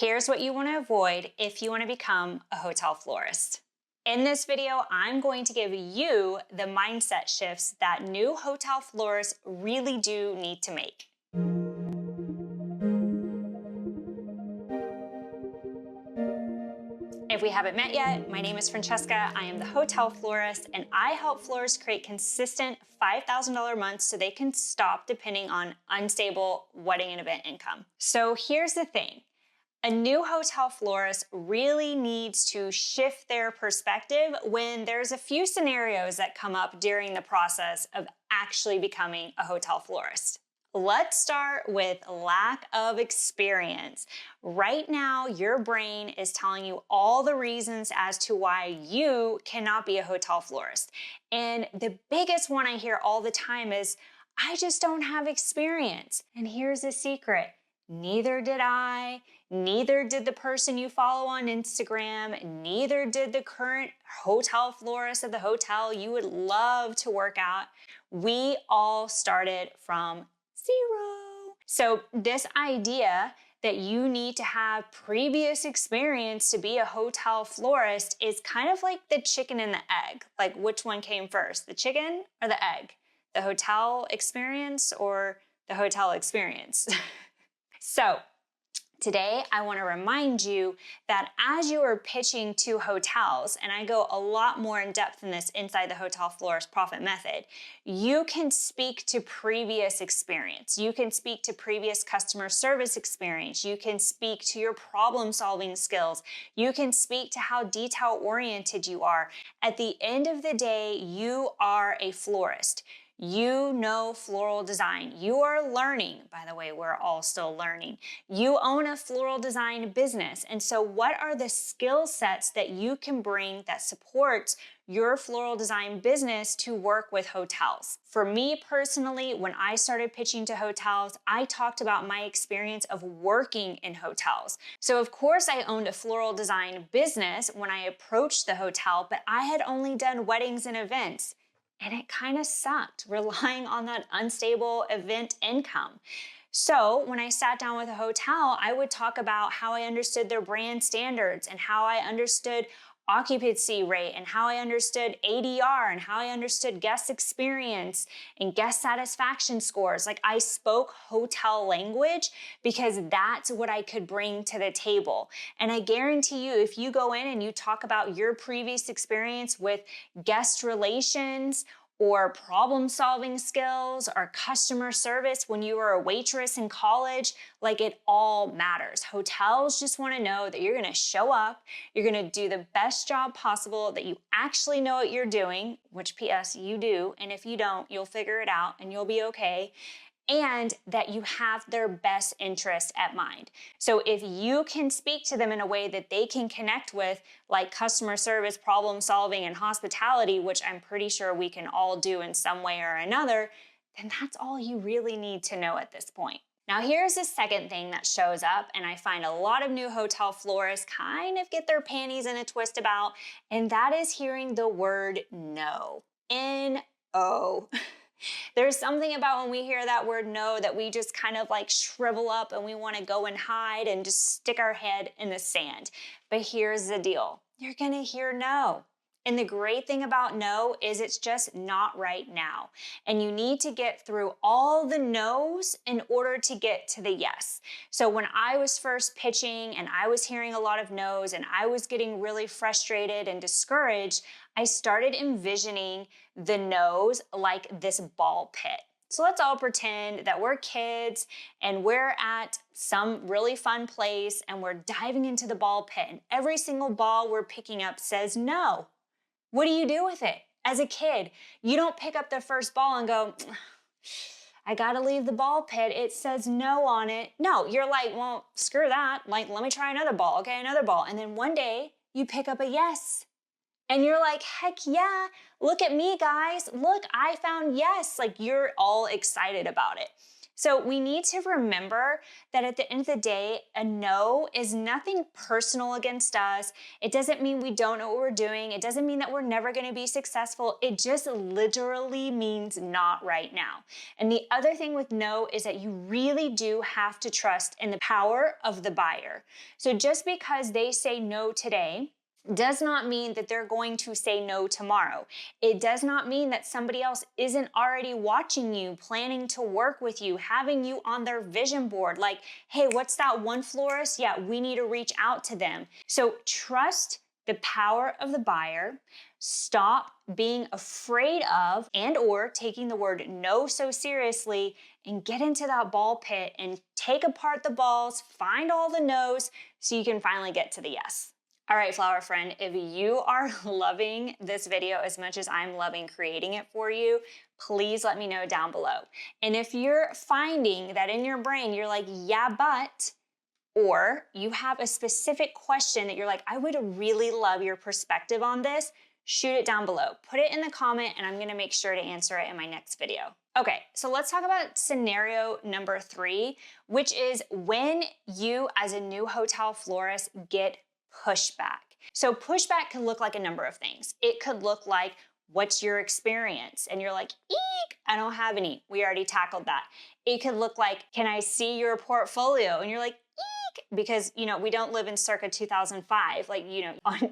Here's what you want to avoid if you want to become a hotel florist. In this video, I'm going to give you the mindset shifts that new hotel florists really do need to make. If we haven't met yet, my name is Franceska. I am the hotel florist, and I help florists create consistent $5,000 months so they can stop depending on unstable wedding and event income. So here's the thing. A new hotel florist really needs to shift their perspective when there's a few scenarios that come up during the process of actually becoming a hotel florist. Let's start with lack of experience. Right now, your brain is telling you all the reasons as to why you cannot be a hotel florist. And the biggest one I hear all the time is, I just don't have experience. And here's the secret. Neither did I, neither did the person you follow on Instagram, neither did the current hotel florist at the hotel you would love to work at. We all started from zero. So this idea that you need to have previous experience to be a hotel florist is kind of like the chicken and the egg. Like, which one came first, the chicken or the egg? The hotel experience or the hotel experience? So today I want to remind you that as you are pitching to hotels, and I go a lot more in depth in this inside the Hotel Florist Profit Method, you can speak to previous experience. You can speak to previous customer service experience. You can speak to your problem solving skills. You can speak to how detail oriented you are. At the end of the day, you are a florist. You know floral design. You are learning. By the way, we're all still learning. You own a floral design business. And so what are the skill sets that you can bring that supports your floral design business to work with hotels? For me personally, when I started pitching to hotels, I talked about my experience of working in hotels. So of course I owned a floral design business when I approached the hotel, but I had only done weddings and events. And it kind of sucked relying on that unstable event income. So when I sat down with a hotel, I would talk about how I understood their brand standards and how I understood occupancy rate and how I understood ADR and how I understood guest experience and guest satisfaction scores. Like, I spoke hotel language because that's what I could bring to the table. And I guarantee you, if you go in and you talk about your previous experience with guest relations or problem-solving skills, or customer service when you were a waitress in college, like, it all matters. Hotels just wanna know that you're gonna show up, you're gonna do the best job possible, that you actually know what you're doing, which PS, you do, and if you don't, you'll figure it out and you'll be okay, and that you have their best interest at mind. So if you can speak to them in a way that they can connect with, like customer service, problem solving, and hospitality, which I'm pretty sure we can all do in some way or another, then that's all you really need to know at this point. Now here's the second thing that shows up, and I find a lot of new hotel florists kind of get their panties in a twist about, and that is hearing the word no. N-O. There's something about when we hear that word no that we just kind of like shrivel up and we want to go and hide and just stick our head in the sand. But here's the deal. You're going to hear no. And the great thing about no is it's just not right now. And you need to get through all the no's in order to get to the yes. So when I was first pitching and I was hearing a lot of no's and I was getting really frustrated and discouraged, I started envisioning the no's like this ball pit. So let's all pretend that we're kids and we're at some really fun place and we're diving into the ball pit, and every single ball we're picking up says no. What do you do with it? As a kid, you don't pick up the first ball and go, I gotta leave the ball pit, it says no on it. No, you're like, well, screw that. Like, let me try another ball. Okay, another ball. And then one day you pick up a yes. And you're like, heck yeah, look at me, guys. Look, I found yes. Like, you're all excited about it. So we need to remember that at the end of the day, a no is nothing personal against us. It doesn't mean we don't know what we're doing. It doesn't mean that we're never going to be successful. It just literally means not right now. And the other thing with no is that you really do have to trust in the power of the buyer. So just because they say no today does not mean that they're going to say no tomorrow. It does not mean that somebody else isn't already watching you, planning to work with you, having you on their vision board. Like, hey, what's that one florist? Yeah, we need to reach out to them. So trust the power of the buyer. Stop being afraid of and or taking the word no so seriously, and get into that ball pit and take apart the balls, find all the no's so you can finally get to the yes. All right, flower friend, if you are loving this video as much as I'm loving creating it for you, please let me know down below. And if you're finding that in your brain, you're like, yeah, but, or you have a specific question that you're like, I would really love your perspective on this, shoot it down below. Put it in the comment and I'm gonna make sure to answer it in my next video. Okay, so let's talk about scenario number 3, which is when you as a new hotel florist get pushback. So pushback can look like a number of things. It could look like, what's your experience? And you're like, eek, I don't have any. We already tackled that. It could look like, can I see your portfolio? And you're like, eek, because we don't live in circa 2005. Like, you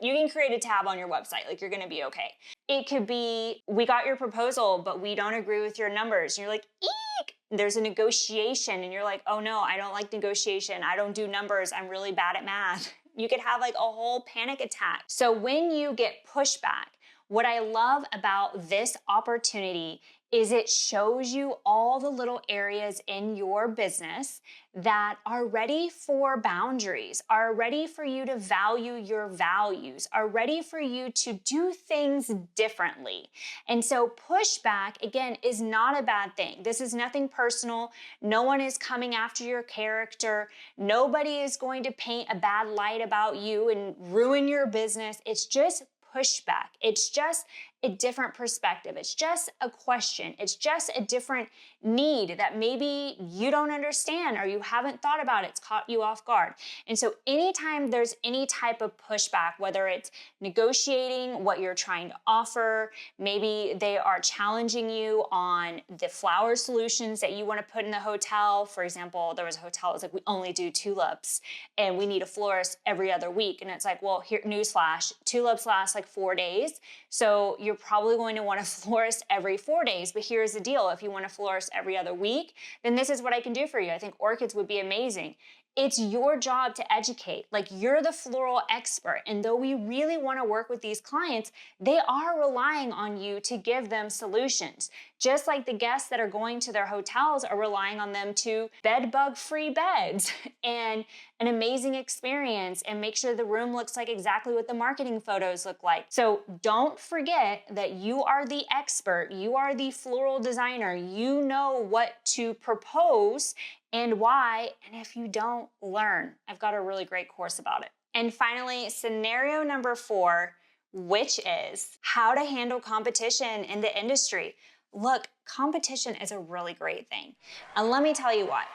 can create a tab on your website, like you're gonna be okay. It could be, we got your proposal, but we don't agree with your numbers. And you're like, eek. There's a negotiation and you're like, oh no, I don't like negotiation. I don't do numbers. I'm really bad at math. You could have like a whole panic attack. So when you get pushback, what I love about this opportunity is it shows you all the little areas in your business that are ready for boundaries, are ready for you to value your values, are ready for you to do things differently. And so pushback, again, is not a bad thing. This is nothing personal. No one is coming after your character. Nobody is going to paint a bad light about you and ruin your business. It's just pushback. It's just a different perspective. It's just a question. It's just a different need that maybe you don't understand or you haven't thought about. It's caught you off guard. And so anytime there's any type of pushback, whether it's negotiating what you're trying to offer, maybe they are challenging you on the flower solutions that you want to put in the hotel. For example, there was a hotel that was like, we only do tulips and we need a florist every other week. And it's like, well, here, newsflash, tulips last like 4 days. So you're probably going to want a florist every 4 days, but here's the deal. If you want a florist every other week, then this is what I can do for you. I think orchids would be amazing. It's your job to educate. Like, you're the floral expert. And though we really want to work with these clients, they are relying on you to give them solutions. Just like the guests that are going to their hotels are relying on them to bed bug free beds and an amazing experience and make sure the room looks like exactly what the marketing photos look like. So don't forget that you are the expert. You are the floral designer. You know what to propose and why, and if you don't, learn. I've got a really great course about it. And finally, scenario number 4, which is how to handle competition in the industry. Look, competition is a really great thing. And let me tell you what.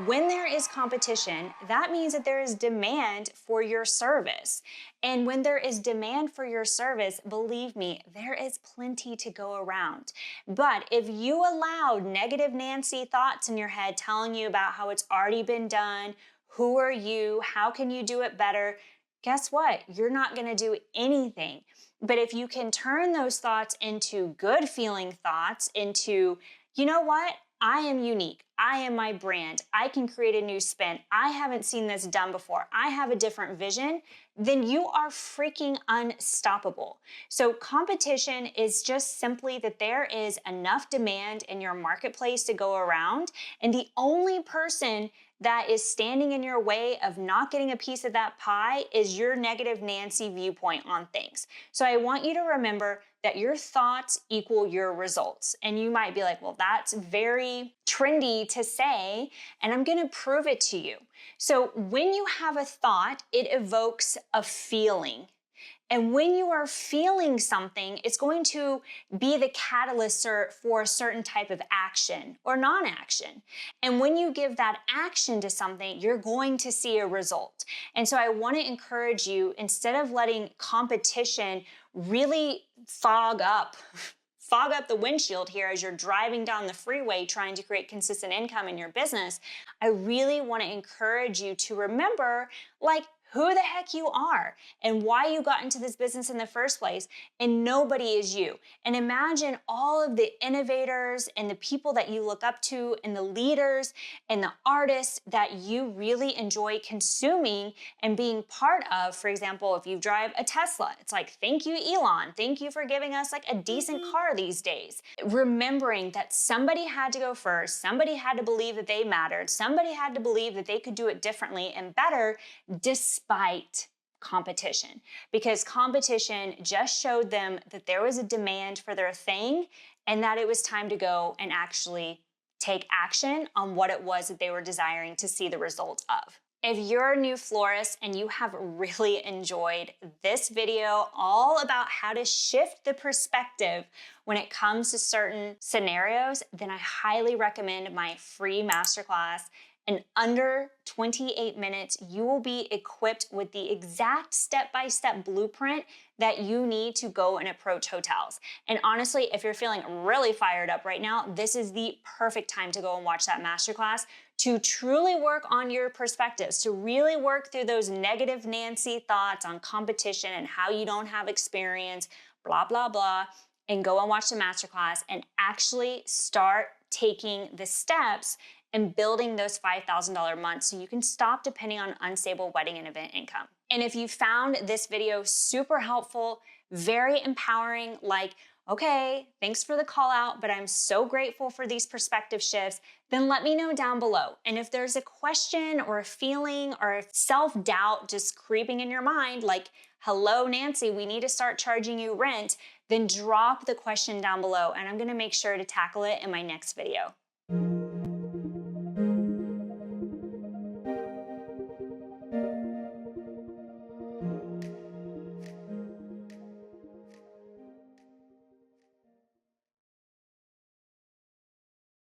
When there is competition, that means that there is demand for your service. And when there is demand for your service, believe me, there is plenty to go around. But if you allow negative Nancy thoughts in your head telling you about how it's already been done, who are you, how can you do it better, guess what? You're not going to do anything. But if you can turn those thoughts into good feeling thoughts, into, you know what? I am unique. I am my brand. I can create a new spin. I haven't seen this done before. I have a different vision. Then you are freaking unstoppable. So competition is just simply that there is enough demand in your marketplace to go around. And the only person that is standing in your way of not getting a piece of that pie is your negative Nancy viewpoint on things. So I want you to remember that your thoughts equal your results. And you might be like, well, that's very trendy to say, and I'm gonna prove it to you. So when you have a thought, it evokes a feeling. And when you are feeling something, it's going to be the catalyst for a certain type of action or non-action. And when you give that action to something, you're going to see a result. And so I want to encourage you, instead of letting competition really fog up the windshield here as you're driving down the freeway trying to create consistent income in your business, I really want to encourage you to remember, like, who the heck you are and why you got into this business in the first place, and nobody is you. And imagine all of the innovators and the people that you look up to and the leaders and the artists that you really enjoy consuming and being part of. For example, if you drive a Tesla, it's like, thank you, Elon. Thank you for giving us like a decent car these days. Remembering that somebody had to go first, somebody had to believe that they mattered, somebody had to believe that they could do it differently and better, despite competition, because competition just showed them that there was a demand for their thing and that it was time to go and actually take action on what it was that they were desiring to see the result of. If you're a new florist and you have really enjoyed this video all about how to shift the perspective when it comes to certain scenarios, then I highly recommend my free masterclass. In under 28 minutes, you will be equipped with the exact step-by-step blueprint that you need to go and approach hotels. And honestly, if you're feeling really fired up right now, this is the perfect time to go and watch that masterclass to truly work on your perspectives, to really work through those negative Nancy thoughts on competition and how you don't have experience, blah, blah, blah, and go and watch the masterclass and actually start taking the steps and building those $5,000 months so you can stop depending on unstable wedding and event income. And if you found this video super helpful, very empowering, like, okay, thanks for the call out, but I'm so grateful for these perspective shifts, then let me know down below. And if there's a question or a feeling or a self-doubt just creeping in your mind, like, hello, Nancy, we need to start charging you rent, then drop the question down below and I'm gonna make sure to tackle it in my next video.